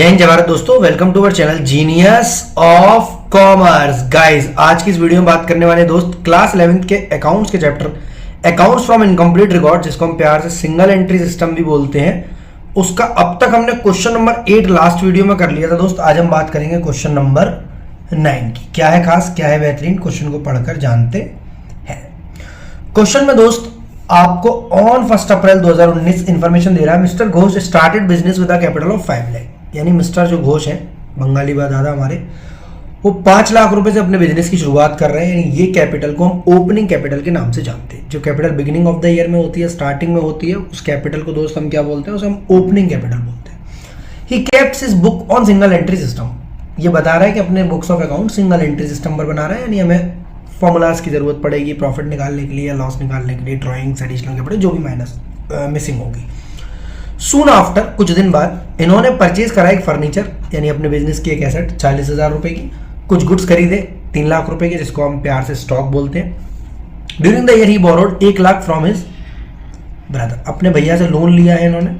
जय हिंद जय भारत दोस्तों, welcome to our channel genius of commerce. Guys, आज की इस वीडियो में बात करने वाले दोस्त क्लास 11th के अकाउंट्स के chapter accounts from incomplete record, जिसको हम प्यार से सिंगल एंट्री सिस्टम भी बोलते हैं, उसका अब तक हमने क्वेश्चन नंबर 8 लास्ट वीडियो में कर लिया था दोस्त। आज हम बात करेंगे क्वेश्चन नंबर 9 की। क्या है खास, क्या है बेहतरीन, क्वेश्चन को पढ़कर जानते हैं। क्वेश्चन में दोस्त आपको ऑन 1 अप्रैल 2019 इंफॉर्मेशन दे रहा है, mister Ghosh started business with a capital of 5 lakh. यानी मिस्टर जो घोष है, बंगाली दादा हमारे, वो 5 लाख रुपए से अपने बिजनेस की शुरुआत कर रहे हैं। यानी ये कैपिटल को हम ओपनिंग कैपिटल के नाम से जानते हैं। जो capital beginning of the year में होती है, स्टार्टिंग में होती है, उस कैपिटल को दोस्त हम क्या बोलते हैं, उसे हम ओपनिंग कैपिटल बोलते हैं। He kept his book on single entry system. ये बता रहा है कि अपने books of account single entry system पर बना रहा है। यानी हमें फॉर्मूलाज की जरूरत पड़ेगी प्रॉफिट निकालने के लिए या लॉस निकालने के लिए, ड्राइंग्स, एडिशनल कैपिटल, जो भी माइनस मिसिंग होगी। सून आफ्टर, कुछ दिन बाद, इन्होंने परचेज करा एक फर्नीचर, यानी अपने बिजनेस की एक एसेट 40,000 रुपए की। कुछ गुड्स खरीदे 3 लाख रुपए के, जिसको हम प्यार से स्टॉक बोलते हैं। During the year he borrowed 1 lakh from his brother. अपने भैया से लोन लिया है इन्होंने,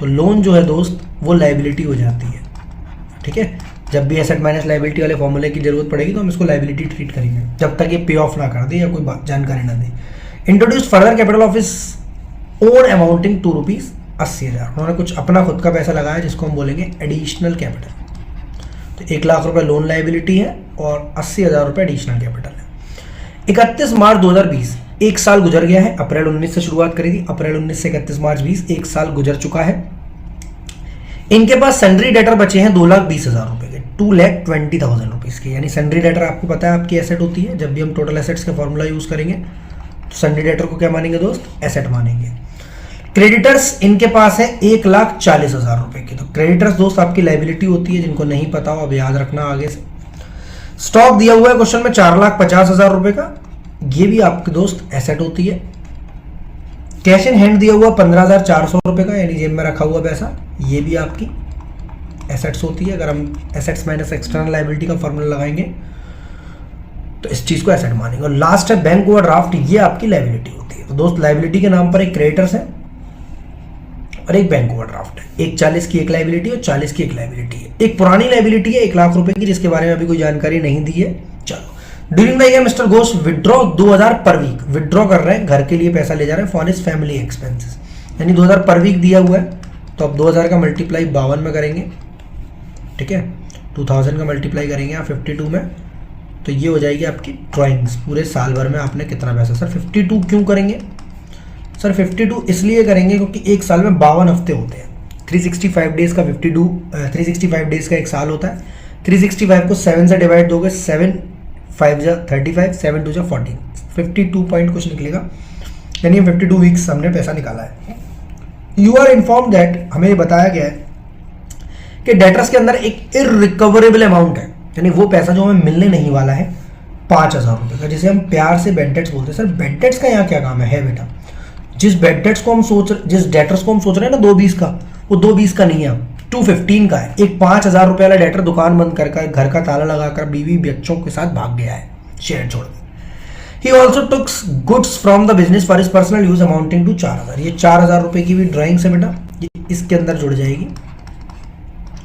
तो लोन जो है दोस्त वो लाइबिलिटी हो जाती है। ठीक है, जब भी एसेट माइनस लाइबिलिटी वाले फॉर्मूले की जरूरत पड़ेगी तो हम इसको लाइबिलिटी ट्रीट करेंगे, जब तक ये पे ऑफ ना कर दे या कोई जानकारी ना दे। Introduce further capital of his own amounting ₹80,000। उन्होंने कुछ अपना खुद का पैसा लगाया, जिसको हम बोलेंगे एडिशनल कैपिटल। तो 1 लाख रुपए लोन लाइबिलिटी है और 80,000 रुपए एडिशनल कैपिटल है। 31 मार्च 2020, 1 साल गुजर गया है। अप्रैल 19 से शुरुआत करी थी, अप्रैल 19 से 31 मार्च 20, 1 साल गुजर चुका है। इनके पास सैंडरी डेटर बचे हैं 2,20,000 रुपए के, 2,20,000 रुपीज के। यानी सैंडरी डेटर आपको पता है आपकी एसेट होती है। जब भी हम टोटल एसेट्स का फॉर्मूला यूज करेंगे तो सैंडरी डेटर को क्या मानेंगे दोस्त, एसेट मानेंगे। क्रेडिटर्स इनके पास है 1,40,000 रुपए की। तो क्रेडिटर्स दोस्त आपकी लाइबिलिटी होती है, जिनको नहीं पता हो अब याद रखना आगे से। स्टॉक दिया हुआ है क्वेश्चन में 4,50,000 रुपए का, ये भी आपकी दोस्त एसेट होती है। कैश इन हैंड दिया हुआ 15,400 रुपए का, यानी जेब में रखा हुआ पैसा, ये भी आपकी एसेट्स होती है। अगर हम एसेट्स माइनस एक्सटर्नल लायबिलिटी का फॉर्मूला लगाएंगे तो इस चीज को एसेट मानेंगे। और लास्ट है बैंक ओवरड्राफ्ट, ये आपकी लायबिलिटी होती है। तो दोस्त लायबिलिटी के नाम पर एक क्रेडिटर्स है और एक बैंक ओवरड्राफ्ट है। एक 40 की एक लायबिलिटी और 40 की एक लायबिलिटी है। एक पुरानी लायबिलिटी है 1 लाख रुपए की, जिसके बारे में अभी कोई जानकारी नहीं दी है। चलो, during the year mister Ghosh withdraw 2,000 per week. Withdraw कर रहे हैं, घर के लिए पैसा ले जा रहे हैं फॉर हिज फैमिली एक्सपेंसेस। यानी 2,000 पर वीक दिया हुआ है, तो अब 2,000 का मल्टीप्लाई 52 में करेंगे। ठीक है, 2,000 का मल्टीप्लाई करेंगे आप 52 में, तो ये हो जाएगी आपकी ड्राइंग्स। पूरे साल भर में आपने कितना पैसा, सर 52 क्यों करेंगे? सर 52 इसलिए करेंगे क्योंकि एक साल में 52 हफ्ते होते हैं। 365 डेज का 365 डेज का एक साल होता है। 365 को 7 से डिवाइड दोगे, 7 5 जा 35, 7 2 जा 14, 52 पॉइंट कुछ निकलेगा। यानी 52 वीक्स हमने पैसा निकाला है। यू आर इन्फॉर्म दैट, हमें ये बताया गया है कि डेटर्स के अंदर एक इररिकवरेबल अमाउंट है, यानी वो पैसा जो हमें मिलने नहीं वाला है 5,000 रुपए का, जिसे हम प्यार से बेड डेट्स बोलते हैं। सर बेड डेट्स का यहाँ क्या काम है बेटा? जिस डेटर्स को हम सोच रहे हैं ना 220 का, वो 220 का नहीं है, 215 का है। एक 5,000 रुपए वाला डेटर दुकान बंद कर घर का ताला लगाकर बीवी बच्चों के साथ भाग गया है शेयर छोड़कर। He also took goods from the business for his personal use amounting to 4,000। ये 4,000 रुपए की भी ड्राइंग्स है बेटा, ये इसके अंदर जुड़ जाएगी।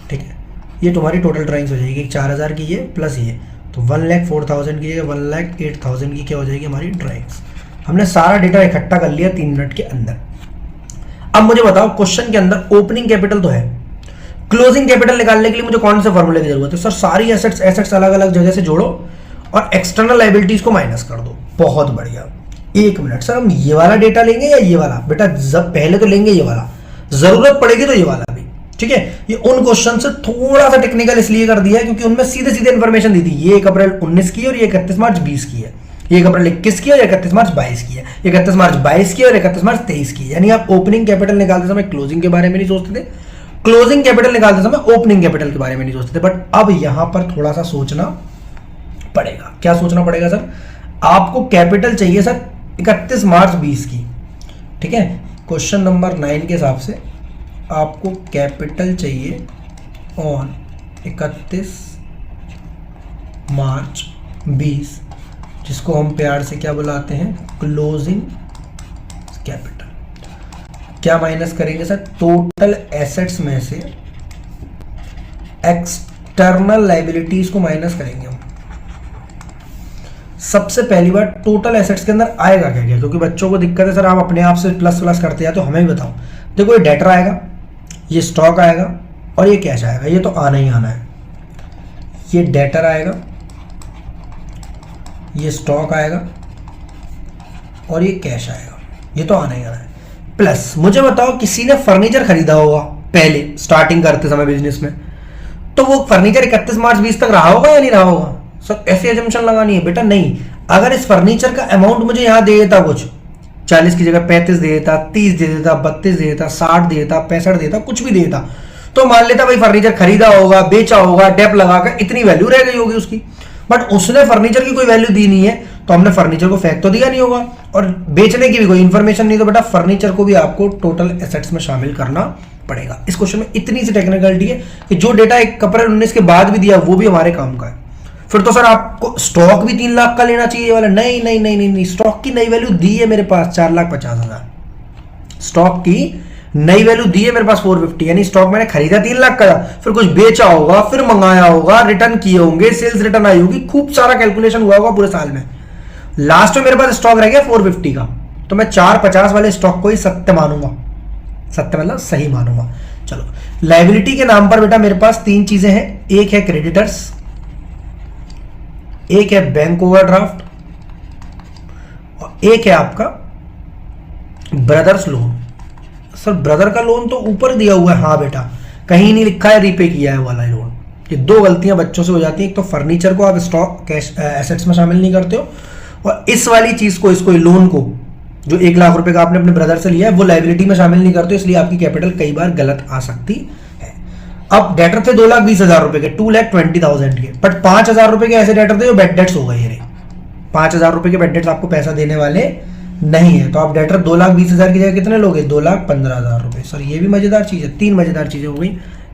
ठीक है, ये तुम्हारी टोटल ड्राइंग्स हो जाएगी। 4,000 की ये प्लस ये, तो 1,04,000 की, 1,08,000 की क्या हो जाएगी हमारी ड्राइंग्स। हमने सारा डेटा इकट्ठा कर लिया 3 मिनट के अंदर। अब मुझे बताओ, क्वेश्चन के अंदर ओपनिंग कैपिटल तो है, क्लोजिंग कैपिटल निकालने के लिए मुझे कौन से फॉर्मूले की जरूरत है? सर सारी एसेट्स अलग अलग जगह से जोड़ो और एक्सटर्नल लायबिलिटीज को माइनस कर दो। बहुत बढ़िया। 1 मिनट, सर हम ये वाला डेटा लेंगे या ये वाला? बेटा जब पहले तो लेंगे ये वाला, जरूरत पड़ेगी तो ये वाला भी। ठीक है, ये उन क्वेश्चन से थोड़ा सा टेक्निकल इसलिए कर दिया है क्योंकि उनमें सीधे सीधे इंफॉर्मेशन दी थी। ये 1 अप्रैल 19 की और ये 31 मार्च 20 की है। ये 1 अप्रैल 21 की और 31 मार्च 22 की है। 31 मार्च 22 की और 31 मार्च 23 की। यानी आप ओपनिंग कैपिटल निकालते समय क्लोजिंग के बारे में नहीं सोचते थे, क्लोजिंग कैपिटल निकालते समय ओपनिंग कैपिटल के बारे में नहीं सोचते थे। बट अब यहां पर थोड़ा सा सोचना पड़ेगा। क्या सोचना पड़ेगा सर? आपको कैपिटल चाहिए सर 31 मार्च 20 की। ठीक है, क्वेश्चन नंबर 9 के हिसाब से आपको कैपिटल चाहिए ऑन 31 मार्च 20, जिसको हम प्यार से क्या बुलाते हैं, क्लोजिंग कैपिटल। क्या माइनस करेंगे सर? टोटल एसेट्स में से एक्सटर्नल लाइबिलिटीज को माइनस करेंगे हम। सबसे पहली बार टोटल एसेट्स के अंदर आएगा क्या क्या, क्योंकि बच्चों को दिक्कत है सर आप अपने आप से प्लस प्लस करते हैं, तो हमें भी बताओ। देखो ये डेटर आएगा, ये स्टॉक आएगा और ये कैश आएगा, ये तो आना ही आना है। ये डेटर आएगा, ये स्टॉक आएगा और ये कैश आएगा, ये तो आना ही आना है। प्लस मुझे बताओ किसी ने फर्नीचर खरीदा होगा पहले स्टार्टिंग करते समय बिजनेस में, तो वो फर्नीचर 31 मार्च 20 तक रहा होगा या नहीं रहा होगा? सर ऐसी एजम्पशन लगानी है बेटा, नहीं। अगर इस फर्नीचर का अमाउंट मुझे यहां दे देता, कुछ 40 की जगह 35 दे देता, 30 दे देता, 32 दे देता, 60 दे देता, 65 देता, कुछ भी दे देता, तो मान लेता भाई फर्नीचर खरीदा होगा, बेचा होगा, डेप लगाकर इतनी वैल्यू रह गई होगी उसकी। बट उसने फर्नीचर की कोई वैल्यू दी नहीं है, तो हमने फर्नीचर को फेंक तो दिया नहीं होगा, और बेचने की भी कोई इंफॉर्मेशन नहीं, तो बेटा फर्नीचर को भी आपको टोटल एसेट्स में शामिल करना पड़ेगा। इस क्वेश्चन में इतनी सी टेक्निकलिटी है कि जो डेटा 1 अप्रैल 19 के बाद भी दिया वो भी हमारे काम का है। फिर तो सर आपको स्टॉक भी 3 लाख का लेना चाहिए वाला, नहीं नहीं नहीं नहीं नहीं, स्टॉक की नई वैल्यू दी है मेरे पास 4,50,000। स्टॉक की नई वैल्यू दी है मेरे पास 450, यानी स्टॉक मैंने खरीदा 3 लाख का, फिर कुछ बेचा होगा, फिर मंगाया होगा, रिटर्न किए होंगे, सेल्स रिटर्न आई होगी, खूब सारा कैलकुलेशन हुआ होगा पूरे साल में। लास्ट में मेरे पास स्टॉक रह गया 450 का, तो मैं 450 वाले स्टॉक को ही सत्य मानूंगा, सत्य मतलब सही मानूंगा। चलो लायबिलिटी के नाम पर बेटा मेरे पास 3 चीजें हैं, एक है क्रेडिटर्स, एक है बैंक ओवरड्राफ्ट और एक है आपका ब्रदर्स लोन। सर ब्रदर का लोन तो ऊपर दिया हुआ है, हाँ बेटा कहीं नहीं लिखा है रीपे किया है वाला लोन। ये 2 गलतियां बच्चों से हो जाती हैं, एक तो फर्नीचर को आप स्टॉक कैश एसेट्स में शामिल नहीं करते हो, और इस वाली चीज को, इसको लोन को जो 1 लाख रुपए का आपने अपने ब्रदर से लिया है वो लायबिलिटी में शामिल नहीं करते हो, इसलिए आपकी कैपिटल कई बार गलत आ सकती है। अब डेटर थे 2,20,000 रुपए के, 2,20,000 के, बट 5,000 रुपए के ऐसे डेटर थे जो बेड डेट्स हो गए। ये 5,000 रुपए के बेड डेट्स आपको पैसा देने वाले नहीं है, तो आप डेटर 2,20,000 की जगह कितने लोगे? 2,15,000 रुपए। सर ये भी मजेदार चीज है, 3 मजेदार चीजें हो गई।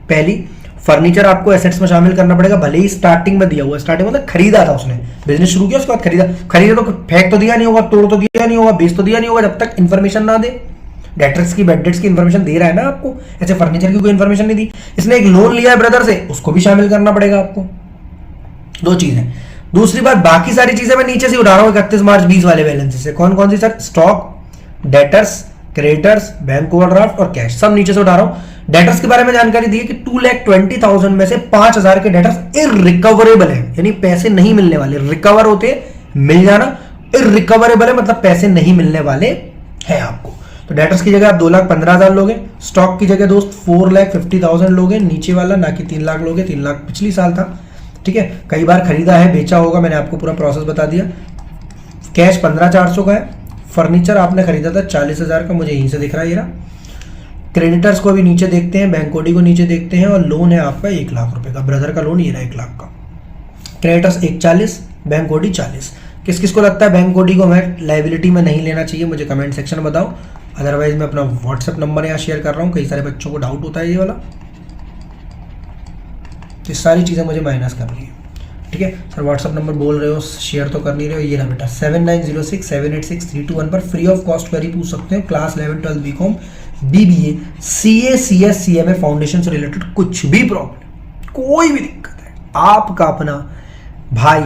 पहली, फर्नीचर आपको एसेट्स में शामिल करना पड़ेगा, भले ही स्टार्टिंग में दिया हुआ, स्टार्टिंग मतलब खरीदा था उसने, बिजनेस शुरू किया उसके बाद खरीदा तो फेंक तो दिया नहीं होगा, तोड़ तो दिया नहीं होगा, बेच तो दिया नहीं होगा जब तक इन्फॉर्मेशन ना दे। डेटर्स की बेड डेट्स की इन्फॉर्मेशन दे रहा है ना आपको, ऐसे फर्नीचर की कोई इन्फॉर्मेशन नहीं दी। इसने एक लोन लिया है ब्रदर से, उसको भी शामिल करना पड़ेगा आपको। 2 चीजें। दूसरी बात, बाकी सारी चीजें मैं नीचे से उठा रहा हूँ 31 मार्च 20 वाले बैलेंस से। कौन कौन सी sir? Stock, debtors, creditors, bank overdraft और कैश, सब नीचे से उठा रहा हूं। डेटर्स के बारे में जानकारी दी है कि 2,20,000 में से 5,000 के डेटर्स इररिकवरेबल है, यानी पैसे नहीं मिलने वाले। रिकवर होते मिल जाना, इररिकवरेबल है मतलब पैसे नहीं मिलने वाले हैं आपको। तो डेटर्स की जगह आप 2,15,000 लोगे, स्टॉक की जगह दोस्त 4,50,000 लोगे, नीचे वाला ना कि 3 लाख लोगे, 3 लाख पिछली साल था, ठीक है। कई बार खरीदा है, बेचा होगा, मैंने आपको पूरा प्रोसेस बता दिया। कैश 15,400 का है, फर्नीचर आपने खरीदा था 40,000 का, मुझे यहीं से दिख रहा है ये रहा। क्रेडिटर्स को भी नीचे देखते हैं, बैंक ओडी को नीचे देखते हैं, और लोन है आपका 1 लाख रुपए का, ब्रदर का लोन ये रहा 1 लाख का। Creditors 140, bank OD 40। किस किस को लगता है बैंक ओडी को मैं लायबिलिटी में नहीं लेना चाहिए, मुझे कमेंट सेक्शन में बताओ। अदरवाइज मैं अपना व्हाट्सएप नंबर यहाँ शेयर कर रहा हूँ, कई सारे बच्चों को डाउट होता है ये वाला, तो सारी चीज़ें मुझे माइनस करनी है, ठीक है। सर व्हाट्सअप नंबर बोल रहे हो, शेयर तो कर नहीं रहे हो, ये रहा बेटा 7906786321 पर फ्री ऑफ कॉस्ट क्वेरी पूछ सकते हो। Class 11, 12 BCom, BBA, CA, CS, CMA foundation से रिलेटेड कुछ भी प्रॉब्लम, कोई भी दिक्कत है, आपका अपना भाई,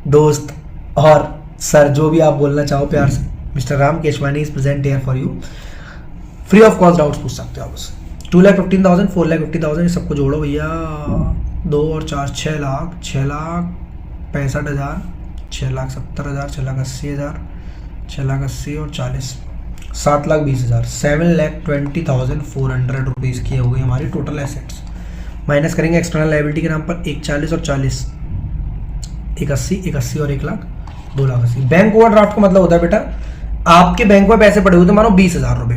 दोस्त और सर जो भी आप बोलना चाहो प्यार से, mister Ram Keshwani is present here for you. Free of cost doubts पूछ सकते हो आप उससे। 2,15,000, 4,50,000 ये सबको जोड़ो भैया, 2 और 4 6 लाख, 6,65,000, 6,70,000, 6,80,000, 6,80,000 और 40, 7,20,000, 7,20,400 रुपीज़ की हो गई हमारी टोटल एसेट्स। माइनस करेंगे एक्सटर्नल लायबिलिटी के नाम पर 1,40 और 40, 1,80, 1,80 और 1,00,000, 2,80,000। बैंक ओवरड्राफ्ट का मतलब होता है बेटा, आपके बैंक में पैसे पड़े हुए थे मानो 20,000 रुपए,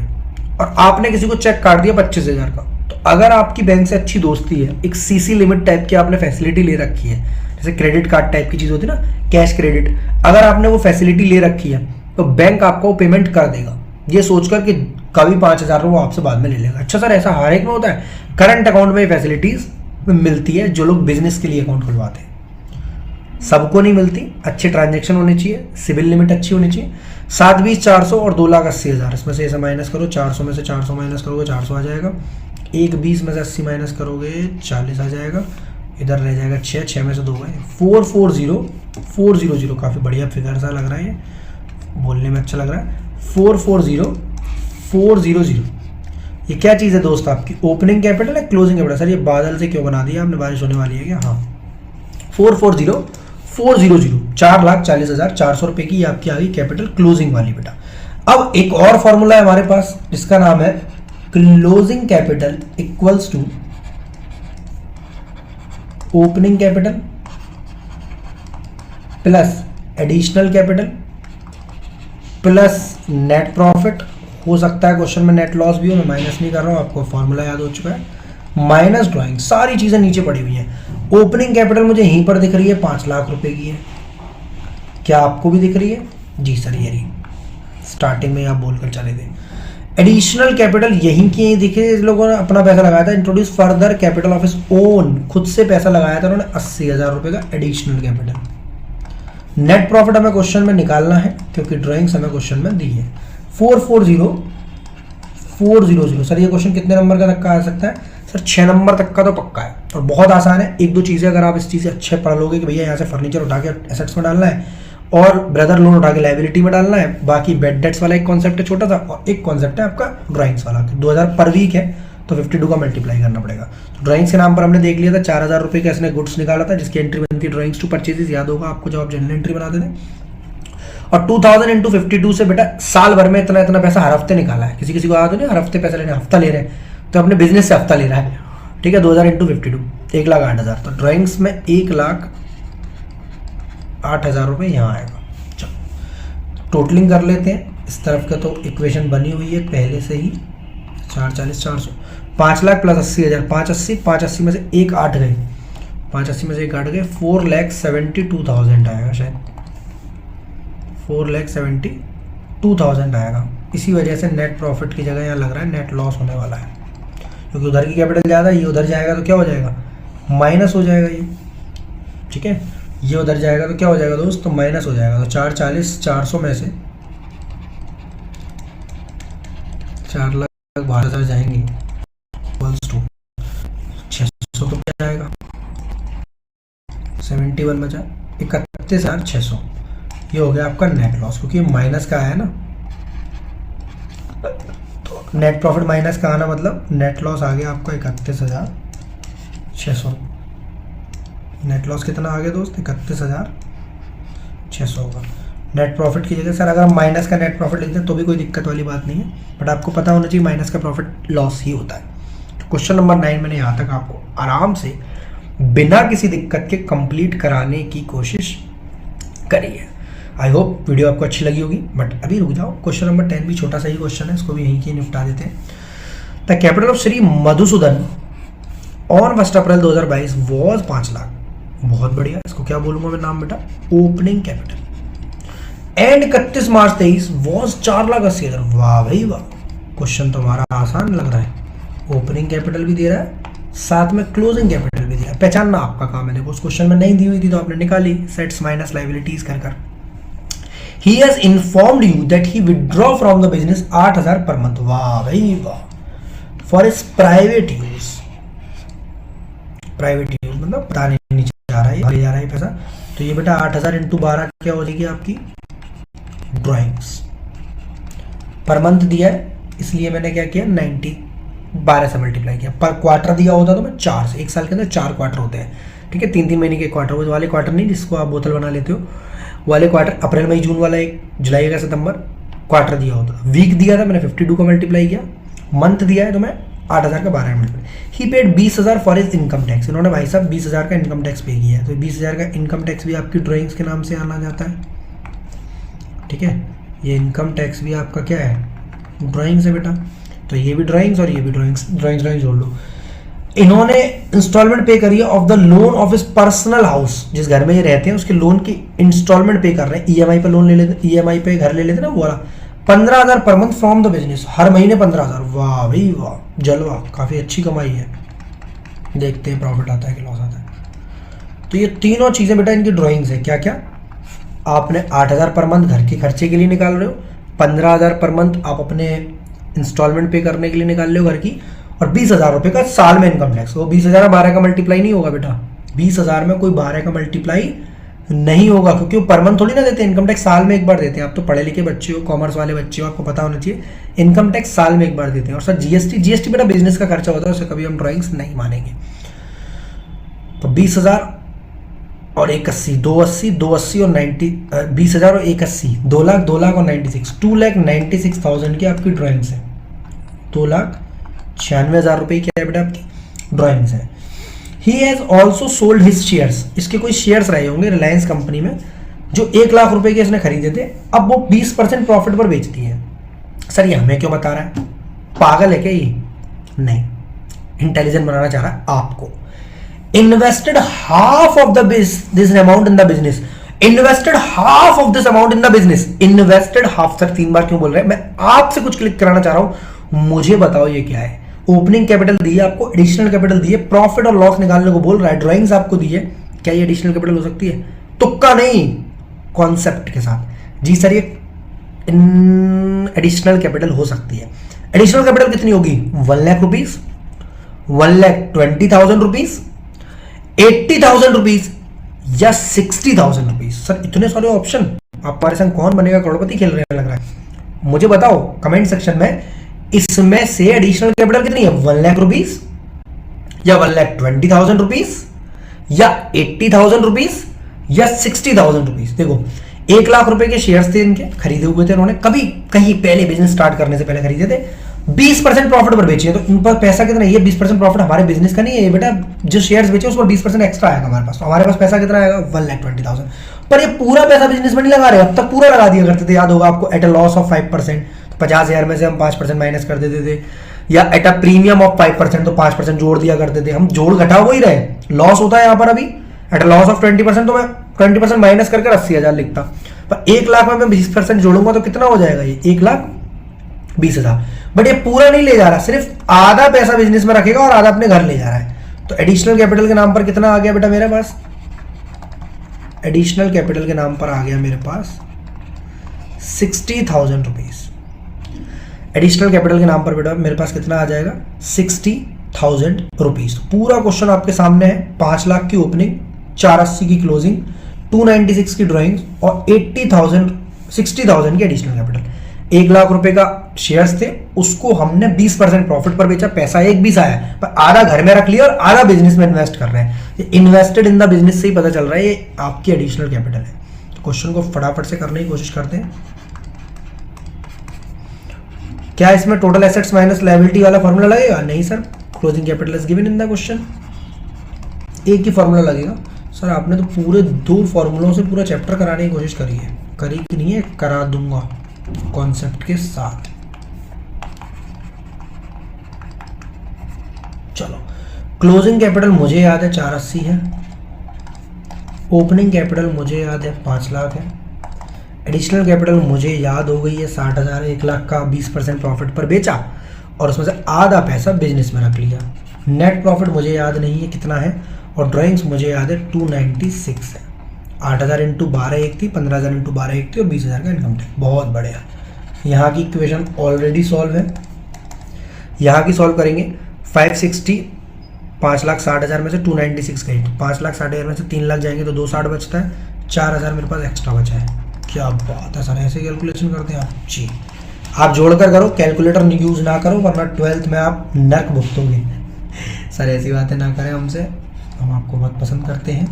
और आपने किसी को चेक काट दिया 25,000 का, तो अगर आपकी बैंक से अच्छी दोस्ती है, एक CC लिमिट टाइप की आपने फैसिलिटी ले रखी है, जैसे क्रेडिट कार्ड टाइप की चीज होती है ना, कैश क्रेडिट, अगर आपने वो फैसिलिटी ले रखी है तो बैंक आपको पेमेंट कर देगा, ये सोचकर कि कभी 5,000 वो आपसे बाद में ले लेगा। अच्छा सर ऐसा हर एक में होता है? करंट अकाउंट में फैसिलिटीज मिलती है जो लोग बिजनेस के लिए अकाउंट खुलवाते हैं, सबको नहीं मिलती। अच्छे ट्रांजेक्शन होने चाहिए, सिविल लिमिट अच्छी होनी चाहिए। 7,20,400 और 2,80,000, इसमें से ऐसा माइनस करो, 400 में से 400 माइनस करोगे 400 आ जाएगा, एक 20 में से 80 माइनस करोगे 40 आ जाएगा, इधर रह जाएगा 6, 6 में से 2 गए 440 काफ़ी बढ़िया फिगर सा लग रहा है, ये बोलने में अच्छा लग रहा है। 440 ये क्या चीज़ है दोस्त आपकी? ओपनिंग कैपिटल है, क्लोजिंग कैपिटल? सर ये बादल से क्यों बना दिया आपने, बारिश होने वाली है क्या? हाँ 440 4,40,400 रुपये की आपकी आ गई कैपिटल क्लोजिंग वाली बेटा। अब एक और फॉर्मूला है हमारे पास जिसका नाम है closing capital equals to opening capital plus additional capital plus net profit. हो सकता है क्वेश्चन में नेट लॉस भी हो, मैं माइनस नहीं कर रहा हूं, आपको फॉर्मूला याद हो चुका है, माइनस ड्राइंग। सारी चीजें नीचे पड़ी हुई हैं। ओपनिंग कैपिटल मुझे यहीं पर दिख रही है 5 लाख रुपए की है, क्या आपको भी दिख रही है? जी सर ये रही, स्टार्टिंग में आप बोलकर चले थे। एडिशनल कैपिटल यहीं की दिखे, इस लोगों ने अपना पैसा लगाया था, introduce further capital of his own, खुद से पैसा लगाया था उन्होंने 80,000 रुपए का एडिशनल कैपिटल। नेट प्रॉफिट हमें क्वेश्चन में निकालना है क्योंकि ड्राइंग्स हमें क्वेश्चन में दी है। 440 सर ये क्वेश्चन कितने नंबर का तक का आ सकता है? सर 6 नंबर तक का तो पक्का है और बहुत आसान है। एक दो चीज़ें अगर आप इस चीज़ से अच्छे पढ़ लोगे कि भैया यहाँ से फर्नीचर उठा के एसेट्स में डालना है और ब्रदर लोन उठा के लाइबिलिटी में डालना है, बाकी बेड डेट्स वाला एक कॉन्सेप्ट है छोटा सा और एक कॉन्सेप्ट है आपका ड्राइंग्स वाला। 2000 पर वीक है तो 52 का मल्टीप्लाई करना पड़ेगा। तो ड्राइंग्स के नाम पर हमने देख लिया था 4,000 रुपये का इसने गुड्स निकाला था जिसकी एंट्री बनती है ड्राइंग्स टू परचेजेस, याद होगा आपको जब आप जनरल एंट्री बनाते थे। और 2000 इंटू 52 से बेटा साल भर में इतना इतना पैसा हर हफ्ते निकाला है। किसी किसी को याद नहीं, हर हफ्ते पैसा लेने, हफ्ता ले रहे हैं तो अपने बिजनेस से हफ्ता ले रहा है, ठीक है। 2000 इंटू 52 1,08,000, तो ड्राइंग्स में 1,08,000 रुपये यहाँ आएगा। चलो टोटलिंग कर लेते हैं इस तरफ का, तो इक्वेशन बनी हुई है पहले से ही। 440 400 5 लाख प्लस 80,000 580 में से 1 8 गए, 580 में से 1 8 गए 4,72,000 आएगा शायद, 4,72,000 आएगा। इसी वजह से नेट प्रॉफिट की जगह यहाँ लग रहा है नेट लॉस होने वाला है क्योंकि उधर की कैपिटल ज़्यादा, ये उधर जाएगा तो क्या हो जाएगा? माइनस हो जाएगा ये, ठीक है। ये उधर जाएगा तो क्या हो जाएगा दोस्त? तो माइनस हो जाएगा। तो 440 400 में से 4,12,000 जाएंगे इक्वल्स टू 600 तो क्या आएगा? 71 बचा 31,600। ये हो गया आपका नेट लॉस क्योंकि माइनस का आया ना, तो नेट प्रॉफिट माइनस का आना मतलब नेट लॉस आ गया आपका 31,600। नेट लॉस कितना आ गया दोस्त? 31,600 होगा। नेट प्रॉफिट की जगह सर अगर हम माइनस का नेट प्रॉफिट लिखते हैं तो भी कोई दिक्कत वाली बात नहीं है, बट आपको पता होना चाहिए माइनस का प्रॉफिट लॉस ही होता है। तो क्वेश्चन नंबर 9 मैंने यहाँ तक आपको आराम से बिना किसी दिक्कत के कंप्लीट कराने की कोशिश करी है। आई होप वीडियो आपको अच्छी लगी होगी, बट अभी रुक जाओ। क्वेश्चन नंबर 10 भी छोटा सा ही क्वेश्चन है, इसको भी यहीं की निपटा देते हैं। The capital of Shri Madhusudan on 1 April 2022 was 5 lakh. बहुत बढ़िया, इसको क्या बोलूंगा मैं नाम बेटा? Opening capital. And 31 March 23 was 4,80,000। वाह भाई वाह, क्वेश्चन तो हमारा आसान लग रहा है। ओपनिंग कैपिटल भी दे रहा है, साथ में क्लोजिंग कैपिटल भी दे रहा है। पहचानना आपका काम है। देखो उस क्वेश्चन में नहीं दी हुई थी तो आपने निकाली, सेट्स माइनस लाइबिलिटीज कर। He has informed you that he withdraw from the business 8,000 per month. वाह भाई वाह, for his private use। Private use मतलब पता नहीं जा रहा है, आगे जा रहा है पैसा। तो ये बेटा 8,000 इंटू 12 क्या हो जाएगी आपकी? ड्राइंग्स पर मंथ दिया है इसलिए मैंने क्या किया 12 से मल्टीप्लाई किया। पर क्वार्टर दिया होता तो मैं 4 से, एक साल के अंदर 4 क्वार्टर होते हैं, ठीक है। 3-3 महीने के क्वार्टर, वाले क्वार्टर नहीं जिसको आप बोतल बना लेते हो वाले क्वार्टर, अप्रैल मई जून वाला, एक जुलाई अगस्त सितंबर क्वार्टर दिया होता। वीक दिया था मैंने 52 का मल्टीप्लाई किया, मंथ दिया है तो मैं 8,000 का 12 multiply. He paid 20,000 for his income tax. इन्होंने भाई साहब 20,000 का इनकम टैक्स पे किया है, तो 20,000 का इनकम टैक्स भी आपकी ड्राइंग्स के नाम से आना जाता है, ठीक है। ये इनकम टैक्स भी आपका क्या है? ड्राइंग्स है बेटा। तो ये भी ड्राइंग्स और ये भी ड्राइंग्स जोड़ लो। इन्होंने इंस्टॉलमेंट पे करी है of the loan of his personal house, जिस घर में ये रहते हैं उसके लोन की इंस्टॉलमेंट पे कर रहे हैं। ईएमआई पे लोन ले लेते, ईएमआई पे घर ले लेते ना, वो वाला 15,000 per month from the business, हर महीने 15,000। वाह भाई वाह, जलवा, काफी अच्छी कमाई है। देखते हैं प्रॉफिट आता है कि लॉस आता है। तो ये तीनों चीजें बेटा इनकी ड्राइंग्स है। क्या क्या? आपने 8,000 पर मंथ घर के खर्चे के लिए निकाल रहे हो, 15,000 पर मंथ आप अपने इंस्टॉलमेंट पे करने के लिए निकाल रहे हो घर की, और 20,000 रुपए का साल में इनकम टैक्स। वो 20,000 12 का मल्टीप्लाई नहीं होगा बेटा, 20,000 में कोई 12 का मल्टीप्लाई नहीं होगा, क्योंकि वो पर मंथ थोड़ी ना देते हैं, इनकम टैक्स साल में एक बार देते हैं। आप तो पढ़े लिखे बच्चे हो, कॉमर्स वाले बच्चे हो, आपको पता होना चाहिए इनकम टैक्स साल में एक बार देते हैं। और सर जीएसटी बेटा बिजनेस का खर्चा होता है, उसे कभी हम ड्राइंग्स नहीं मानेंगे। तो 20,000 और 81, 280 और 90, 20,000 और 81, 2 लाख, 2 लाख और 96, 2,96,000 की आपकी ड्राइंग्स है। 2,96,000 रुपए की है बेटा आपकी ड्राइंग्स है। He has also sold his shares, इसके कोई शेयर्स रहे होंगे रिलायंस कंपनी में जो 1 लाख रुपए के इसने खरीदे थे, अब वो 20% प्रॉफिट पर बेच दिए। सर ये हमें क्यों बता रहा है, पागल है क्या ये? नहीं, इंटेलिजेंट बनाना चाह रहा है आपको। invested half of this amount in the business, invested half of this amount in the business, invested half। Sir 3 बार क्यों बोल रहे हैं? मैं आपसे कुछ क्लिक कराना चाह रहा हूं, मुझे बताओ ये क्या है। ओपनिंग कैपिटल दी है आपको, एडिशनल कैपिटल दी है, प्रॉफिट और लॉस निकालने को बोल रहा है, ड्राइंग्स आपको दी है, क्या ये एडिशनल कैपिटल हो सकती है? तुक्का नहीं, कॉन्सेप्ट के साथ। जी सर ये एडिशनल कैपिटल हो सकती है। एडिशनल कैपिटल कितनी होगी? 1 लाख रुपीज, 1,20,000 रुपीज, 80,000 रुपीज या 60,000 रुपीज। सर इतने सारे ऑप्शन, आप हमारे संग कौन बनेगा करोड़पति खेल रहे हैं लग रहा है। मुझे बताओ कमेंट सेक्शन में, इसमें से एडिशनल कैपिटल कितनी है? 1 लाख रुपीज या 1,20,000 रुपीज या 80,000 रुपीज या 60,000 रुपीज। देखो 1 लाख रुपए के शेयर्स थे इनके, खरीदे हुए थे इन्होंने, कभी कहीं पहले बिजनेस स्टार्ट करने से पहले खरीदे थे, 20% प्रॉफिट पर बेचे, तो इन पर पैसा कितना? ये 20% प्रॉफिट हमारे बिजनेस का नहीं है, ये बेटा जो शेयर्स बेचे उस पर 20% एक्स्ट्रा आएगा हमारे पास। तो हमारे पास पैसा कितना आएगा? 1,20,000। पर ये पूरा पैसा बिजनेस में नहीं लगा रहे, अब तक पूरा लगा दिया करते थे, याद होगा आपको, एट अ लॉस ऑफ 5%, तो 50,000 में से हम 5% माइनस कर देते थे, या एट अ प्रीमियम ऑफ 5%, तो 5% जोड़ दिया करते थे। हम जोड़ घटाव वही रहे, लॉस होता है यहाँ पर अभी एट अ लॉस ऑफ 20%, तो मैं 20% माइनस करके 80,000 लिखता। पर 1 लाख में मैं 20% जोड़ूंगा तो कितना हो जाएगा? ये 1,20,000। बट ये पूरा नहीं ले जा रहा, सिर्फ आधा पैसा बिजनेस में रखेगा और आधा अपने घर ले जा रहा है। तो एडिशनल कैपिटल के नाम पर कितना आ गया बेटा मेरे पास? एडिशनल कैपिटल के नाम पर आ गया मेरे पास 60,000 रुपीज। एडिशनल कैपिटल के नाम पर बेटा मेरे पास कितना आ जाएगा? 60,000 रुपीज। पूरा क्वेश्चन आपके सामने है। 5 लाख की ओपनिंग, 480 की क्लोजिंग, 296 की ड्राइंग्स और 60,000 की एडिशनल कैपिटल। 1 लाख रुपए का शेयर्स थे, उसको हमने 20% प्रॉफिट पर बेचा, पैसा 1,20 आया, पर आधा घर में रख लिया और आधा बिजनेस में इन्वेस्ट कर रहे हैं। इन्वेस्टेड इन द बिजनेस से ही पता चल रहा है ये आपकी एडिशनल कैपिटल है। तो क्वेश्चन को फटाफट से करने की कोशिश करते हैं। क्या इसमें टोटल एसेट्स माइनस लायबिलिटी वाला फॉर्मूला लगेगा? नहीं sir, closing capital is given in the question, एक ही फॉर्मूला लगेगा। सर आपने तो पूरे 2 फॉर्मूलों से पूरा चैप्टर कराने की कोशिश करी है, करी कि नहीं है? करा दूंगा कॉन्सेप्ट के साथ। चलो, क्लोजिंग कैपिटल मुझे याद है 480 है, ओपनिंग कैपिटल मुझे याद है 5 लाख है, एडिशनल कैपिटल मुझे याद हो गई है 60,000, 1 लाख का 20% प्रॉफिट पर बेचा और उसमें से आधा पैसा बिजनेस में रख लिया। नेट प्रॉफिट मुझे याद नहीं है कितना है, और ड्राइंग्स मुझे याद है 296 है। 8,000 इंटू 12 एक थी, 15,000 इंटू 12 एक थी और 20,000 का इनकम टैक्स। बहुत बढ़िया, यहाँ की इक्वेशन ऑलरेडी सॉल्व है, यहाँ की सॉल्व करेंगे। 560, 5,60,000 में से 296 गई, तो 5,60,000 में से 3 लाख जाएंगे तो 260 बचता है, 4,000 मेरे पास एक्स्ट्रा बचा है। क्या बात है सर, ऐसे कैलकुलेशन करते हैं आप जी। आप जोड़कर करो, कैलकुलेटर यूज ना करो वरना 12th में आप नर्क भुगतोगे। सर ऐसी बातें ना करें हमसे, हम आपको बहुत पसंद करते हैं।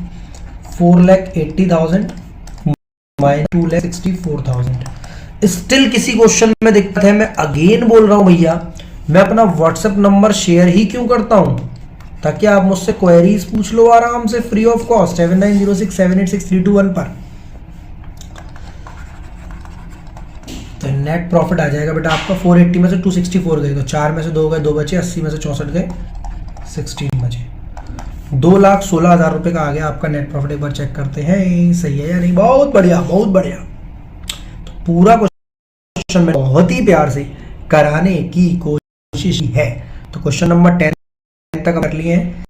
4,80,000 माइनस 2,64,000। स्टिल किसी क्वेश्चन में दिक्कत है, मैं अगेन बोल रहा हूं भैया, मैं अपना व्हाट्सएप नंबर शेयर ही क्यों करता हूं, ताकि आप मुझसे क्वेरीज पूछ लो आराम से फ्री ऑफ कॉस्ट 7906786321 पर। तो नेट प्रॉफिट आ जाएगा बेटा आपका 480 में से 264 गए, तो 4 में से 2 गए, 2 बचे, 80 में से 64 गए, 16 बचे, 2,16,000 रुपए का आ गया आपका नेट प्रॉफिट। एक बार चेक करते हैं सही है या नहीं। बहुत बढ़िया, बहुत बढ़िया। तो पूरा क्वेश्चन में बहुत ही प्यार से कराने की कोशिश है। तो क्वेश्चन नंबर 10 तक कर लिए हैं।